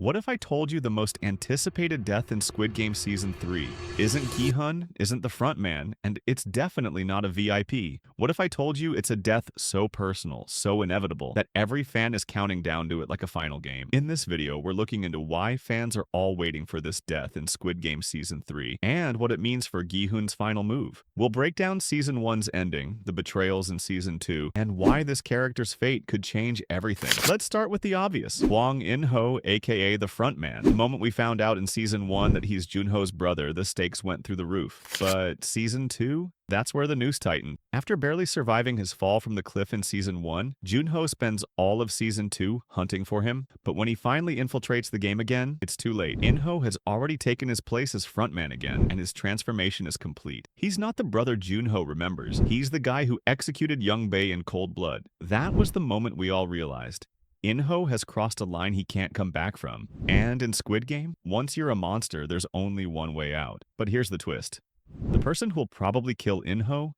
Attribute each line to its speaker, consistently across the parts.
Speaker 1: What if I told you the most anticipated death in Squid Game Season 3 isn't Gi-hun, isn't the front man, and it's definitely not a VIP? What if I told you it's a death so personal, so inevitable, that every fan is counting down to it like a final game? In this video, we're looking into why fans are all waiting for this death in Squid Game Season 3, and what it means for Gi-hun's final move. We'll break down Season 1's ending, the betrayals in Season 2, and why this character's fate could change everything. Let's start with the obvious. Hwang In-ho, aka the front man. The moment we found out in Season 1 that he's Junho's brother, the stakes went through the roof. But Season 2? That's where the noose tightened. After barely surviving his fall from the cliff in Season 1, Junho spends all of Season 2 hunting for him, but when he finally infiltrates the game again, it's too late. In-ho has already taken his place as frontman again, and his transformation is complete. He's not the brother Junho remembers. He's the guy who executed Young Bae in cold blood. That was the moment we all realized. In-ho has crossed a line he can't come back from. And in Squid Game, once you're a monster, there's only one way out. But here's the twist. The person who'll probably kill In-ho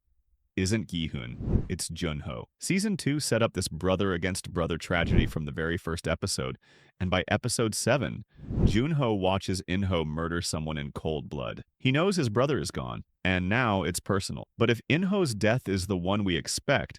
Speaker 1: isn't Gi-hun, it's Junho. Season 2 set up this brother against brother tragedy from the very first episode, and by episode 7, Junho watches In-ho murder someone in cold blood. He knows his brother is gone, and now it's personal. But if In-ho's death is the one we expect,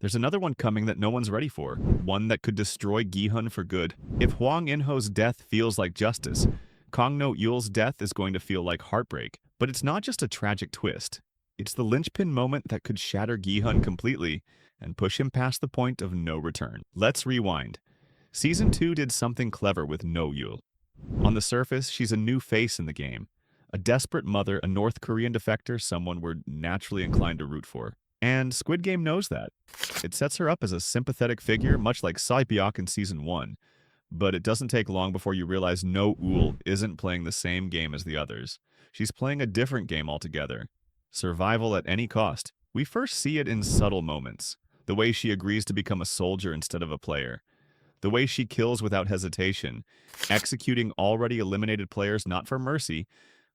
Speaker 1: there's another one coming that no one's ready for, one that could destroy Gi-hun for good. If Hwang In-ho's death feels like justice, Kang No-eul's death is going to feel like heartbreak. But it's not just a tragic twist. It's the linchpin moment that could shatter Gi-hun completely and push him past the point of no return. Let's rewind. Season 2 did something clever with No-eul. On the surface, she's a new face in the game. A desperate mother, a North Korean defector, someone we're naturally inclined to root for. And Squid Game knows that. It sets her up as a sympathetic figure, much like C.W.C.A in Season 1. But it doesn't take long before you realize No-eul isn't playing the same game as the others. She's playing a different game altogether. Survival at any cost. We first see it in subtle moments. The way she agrees to become a soldier instead of a player. The way she kills without hesitation, executing already eliminated players not for mercy,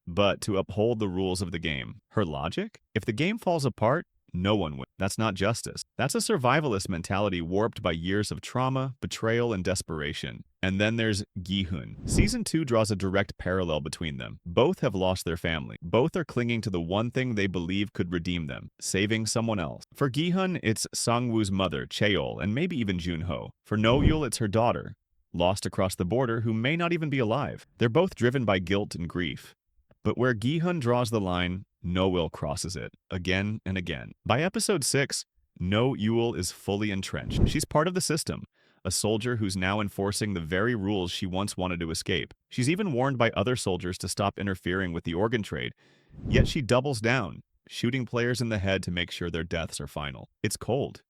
Speaker 1: but to uphold the rules of the game. Her logic? If the game falls apart, no one wins. That's not justice. That's a survivalist mentality warped by years of trauma, betrayal, and desperation. And then there's Gi-hun. Season 2 draws a direct parallel between them. Both have lost their family. Both are clinging to the one thing they believe could redeem them, saving someone else. For Gi-hun, it's Sang-woo's mother, Cheol, and maybe even Junho. For No-eul, it's her daughter, lost across the border, who may not even be alive. They're both driven by guilt and grief. But where Gi-hun draws the line, No-eul crosses it, again and again. By episode 6, No-eul is fully entrenched. She's part of the system, a soldier who's now enforcing the very rules she once wanted to escape. She's even warned by other soldiers to stop interfering with the organ trade, yet she doubles down, shooting players in the head to make sure their deaths are final. It's cold,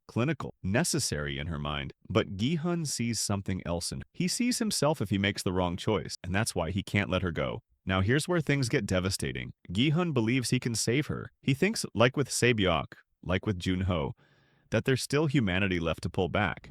Speaker 1: clinical, necessary in her mind, but Gi-hun sees something else in her. He sees himself if he makes the wrong choice, and that's why he can't let her go. Now here's where things get devastating. Gi-hun believes he can save her. He thinks, like with C.W.C.A, like with Junho, that there's still humanity left to pull back.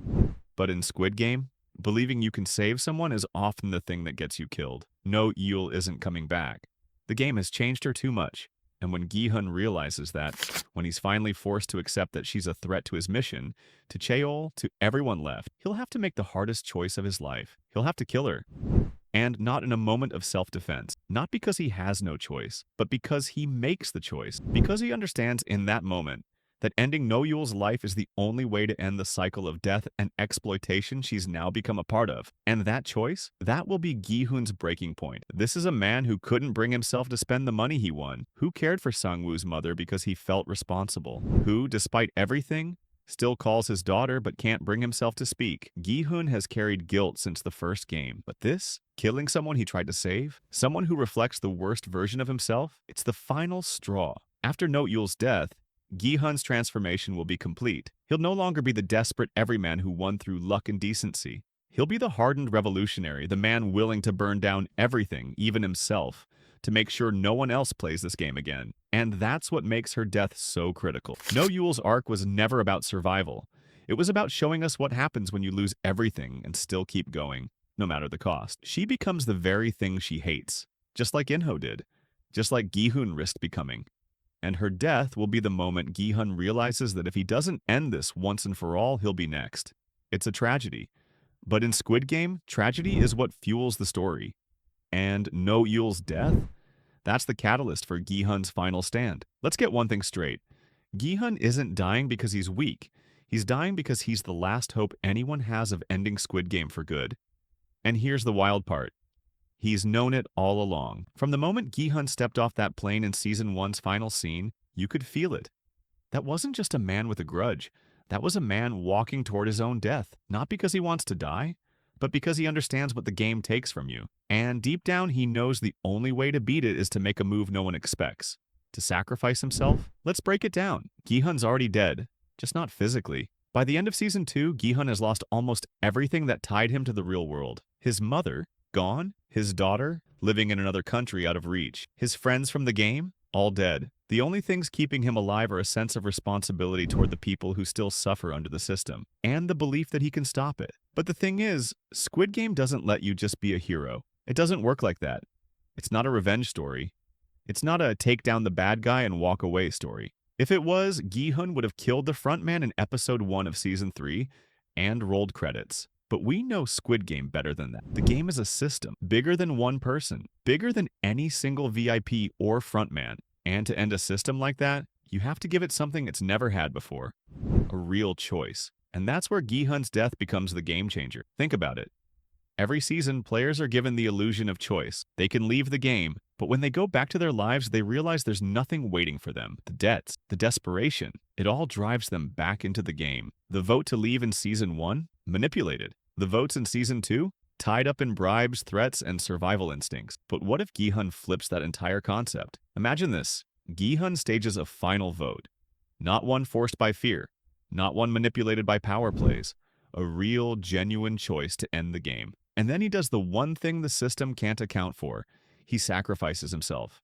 Speaker 1: But in Squid Game, believing you can save someone is often the thing that gets you killed. No-eul isn't coming back. The game has changed her too much. And when Gi-hun realizes that, when he's finally forced to accept that she's a threat to his mission, to Cheol, to everyone left, he'll have to make the hardest choice of his life. He'll have to kill her. And not in a moment of self-defense. Not because he has no choice, but because he makes the choice. Because he understands in that moment that ending No-eul's life is the only way to end the cycle of death and exploitation she's now become a part of. And that choice, that will be Gi-hun's breaking point. This is a man who couldn't bring himself to spend the money he won, who cared for Sang-woo's mother because he felt responsible, who, despite everything, still calls his daughter but can't bring himself to speak. Gi-hun has carried guilt since the first game, but this, killing someone he tried to save, someone who reflects the worst version of himself, it's the final straw. After No-eul's death, Gi-hun's transformation will be complete. He'll no longer be the desperate everyman who won through luck and decency. He'll be the hardened revolutionary, the man willing to burn down everything, even himself, to make sure no one else plays this game again. And that's what makes her death so critical. No-eul's arc was never about survival. It was about showing us what happens when you lose everything and still keep going, no matter the cost. She becomes the very thing she hates, just like In-ho did, just like Gi-hun risked becoming. And her death will be the moment Gi-hun realizes that if he doesn't end this once and for all, he'll be next. It's a tragedy, But in Squid Game, tragedy is what fuels the story. And No Yule's death? That's the catalyst for Gi-hun's final stand. Let's get one thing straight. Gi-hun isn't dying because he's weak. He's dying because he's the last hope anyone has of ending Squid Game for good. And here's the wild part. He's known it all along. From the moment Gi-hun stepped off that plane in Season 1's final scene, you could feel it. That wasn't just a man with a grudge. That was a man walking toward his own death, not because he wants to die, but because he understands what the game takes from you. And deep down, he knows the only way to beat it is to make a move no one expects. To sacrifice himself? Let's break it down. Gi-hun's already dead, just not physically. By the end of Season 2, Gi-hun has lost almost everything that tied him to the real world. His mother, gone. His daughter, living in another country out of reach. His friends from the game, all dead. The only things keeping him alive are a sense of responsibility toward the people who still suffer under the system, and the belief that he can stop it. But the thing is, Squid Game doesn't let you just be a hero. It doesn't work like that. It's not a revenge story. It's not a take down the bad guy and walk away story. If it was, Gi-hun would have killed the frontman in episode 1 of Season 3 and rolled credits. But we know Squid Game better than that. The game is a system, bigger than one person, bigger than any single VIP or frontman. And to end a system like that, you have to give it something it's never had before. A real choice. And that's where Gi-hun's death becomes the game changer. Think about it. Every season, players are given the illusion of choice. They can leave the game, but when they go back to their lives, they realize there's nothing waiting for them. The debts, the desperation, it all drives them back into the game. The vote to leave in Season 1? Manipulated. The votes in Season 2? Tied up in bribes, threats, and survival instincts. But what if Gi-hun flips that entire concept? Imagine this. Gi-hun stages a final vote. Not one forced by fear. Not one manipulated by power plays. A real, genuine choice to end the game. And then he does the one thing the system can't account for. He sacrifices himself.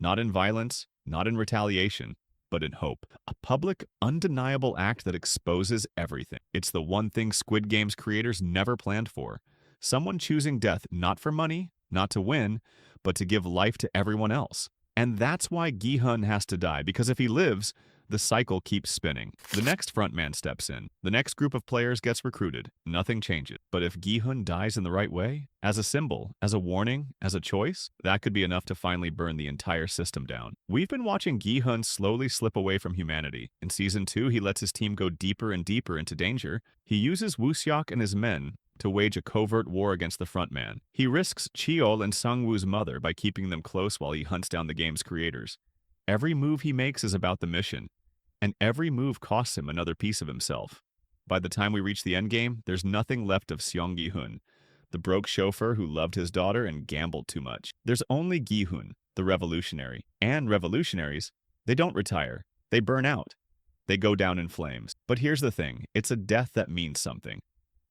Speaker 1: Not in violence, not in retaliation, but in hope. A public, undeniable act that exposes everything. It's the one thing Squid Game's creators never planned for. Someone choosing death not for money, not to win, but to give life to everyone else. And that's why Gi-hun has to die, because if he lives, the cycle keeps spinning. The next frontman steps in. The next group of players gets recruited. Nothing changes. But if Gi-hun dies in the right way, as a symbol, as a warning, as a choice, that could be enough to finally burn the entire system down. We've been watching Gi-hun slowly slip away from humanity. In Season 2, he lets his team go deeper and deeper into danger. He uses Woo-seok and his men to wage a covert war against the frontman. He risks Cheol and Sung-woo's mother by keeping them close while he hunts down the game's creators. Every move he makes is about the mission, and every move costs him another piece of himself. By the time we reach the endgame, there's nothing left of Seong Gi-hun, the broke chauffeur who loved his daughter and gambled too much. There's only Gi-hun, the revolutionary. And revolutionaries, they don't retire. They burn out. They go down in flames. But here's the thing, it's a death that means something.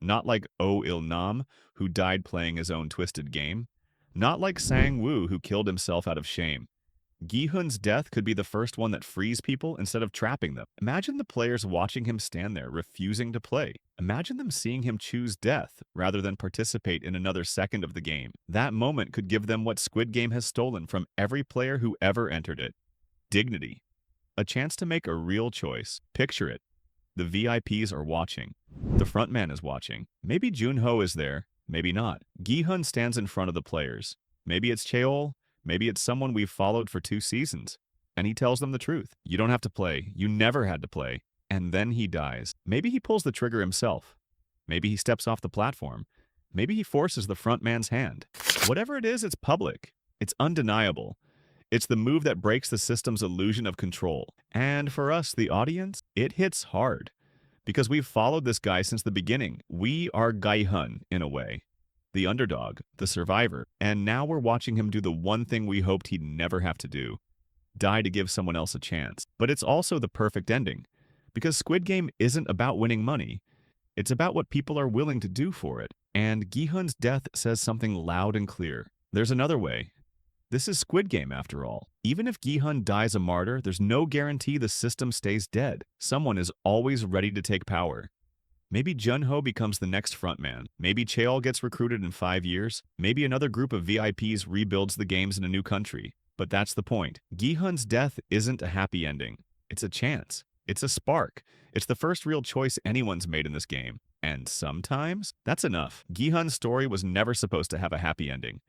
Speaker 1: Not like Oh Il-nam, who died playing his own twisted game. Not like Sang-woo, who killed himself out of shame. Gi-hun's death could be the first one that frees people instead of trapping them. Imagine the players watching him stand there, refusing to play. Imagine them seeing him choose death rather than participate in another second of the game. That moment could give them what Squid Game has stolen from every player who ever entered it. Dignity. A chance to make a real choice. Picture it. The VIPs are watching. The frontman is watching. Maybe Junho is there, maybe not. Gi-hun stands in front of the players. Maybe it's Cheol. Maybe it's someone we've followed for 2 seasons. And he tells them the truth. You don't have to play. You never had to play. And then he dies. Maybe he pulls the trigger himself. Maybe he steps off the platform. Maybe he forces the front man's hand. Whatever it is, it's public. It's undeniable. It's the move that breaks the system's illusion of control. And for us, the audience, it hits hard. Because we've followed this guy since the beginning. We are Gi-hun, in a way. The underdog, the survivor, and now we're watching him do the one thing we hoped he'd never have to do. Die to give someone else a chance. But it's also the perfect ending. Because Squid Game isn't about winning money. It's about what people are willing to do for it. And Gi-hun's death says something loud and clear. There's another way. This is Squid Game, after all. Even if Gi-hun dies a martyr, there's no guarantee the system stays dead. Someone is always ready to take power. Maybe Junho becomes the next frontman. Maybe Cheol gets recruited in 5 years. Maybe another group of VIPs rebuilds the games in a new country. But that's the point. Gi-hun's death isn't a happy ending. It's a chance. It's a spark. It's the first real choice anyone's made in this game. And sometimes, that's enough. Gi-hun's story was never supposed to have a happy ending.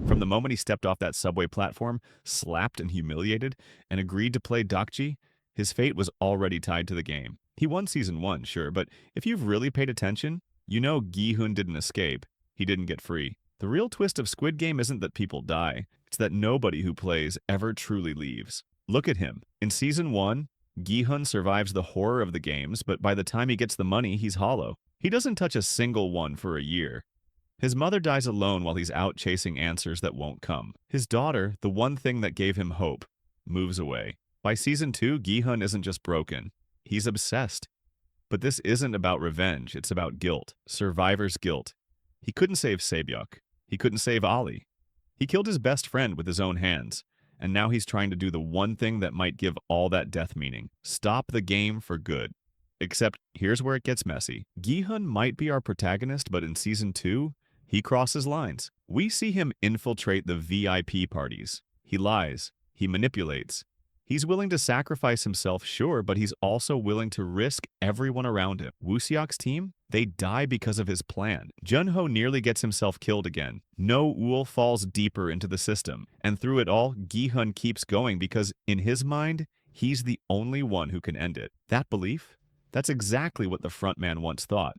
Speaker 1: From the moment he stepped off that subway platform, slapped and humiliated, and agreed to play Dokji, his fate was already tied to the game. He won Season 1, sure, but if you've really paid attention, you know Gi-hun didn't escape. He didn't get free. The real twist of Squid Game isn't that people die, it's that nobody who plays ever truly leaves. Look at him. In Season 1, Gi-hun survives the horror of the games, but by the time he gets the money, he's hollow. He doesn't touch a single one for a year. His mother dies alone while he's out chasing answers that won't come. His daughter, the one thing that gave him hope, moves away. By Season 2, Gi-hun isn't just broken. He's obsessed. But this isn't about revenge, it's about guilt. Survivor's guilt. He couldn't save Sabyuk. He couldn't save Ali. He killed his best friend with his own hands. And now he's trying to do the one thing that might give all that death meaning. Stop the game for good. Except, here's where it gets messy. Gi-hun might be our protagonist, but in Season 2, he crosses lines. We see him infiltrate the VIP parties. He lies. He manipulates. He's willing to sacrifice himself, sure, but he's also willing to risk everyone around him. Woo-seok's team? They die because of his plan. Jun-ho nearly gets himself killed again. No Wool falls deeper into the system. And through it all, Gi-hun keeps going because, in his mind, he's the only one who can end it. That belief? That's exactly what the frontman once thought.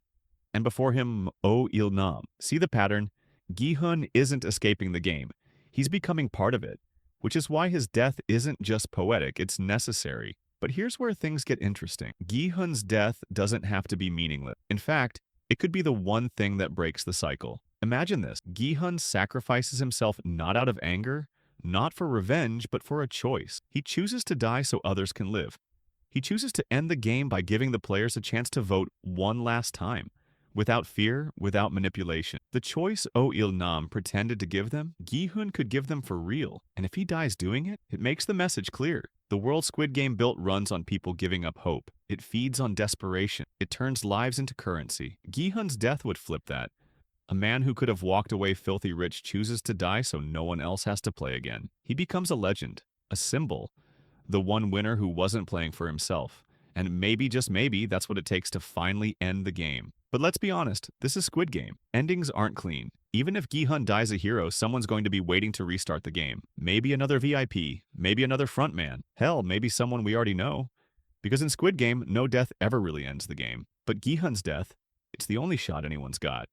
Speaker 1: And before him, Oh Il-nam. See the pattern? Gi-hun isn't escaping the game. He's becoming part of it. Which is why his death isn't just poetic, it's necessary. But here's where things get interesting. Gi-hun's death doesn't have to be meaningless. In fact, it could be the one thing that breaks the cycle. Imagine this. Gi-hun sacrifices himself not out of anger, not for revenge, but for a choice. He chooses to die so others can live. He chooses to end the game by giving the players a chance to vote one last time. Without fear, without manipulation. The choice Oh Il-nam pretended to give them, Gi-hun could give them for real. And if he dies doing it, it makes the message clear. The world Squid Game built runs on people giving up hope. It feeds on desperation. It turns lives into currency. Gi-hun's death would flip that. A man who could have walked away filthy rich chooses to die so no one else has to play again. He becomes a legend, a symbol, the one winner who wasn't playing for himself. And maybe, just maybe, that's what it takes to finally end the game. But let's be honest, this is Squid Game. Endings aren't clean. Even if Gi-hun dies a hero, someone's going to be waiting to restart the game. Maybe another VIP, maybe another frontman. Hell, maybe someone we already know. Because in Squid Game, no death ever really ends the game. But Gi-hun's death, it's the only shot anyone's got.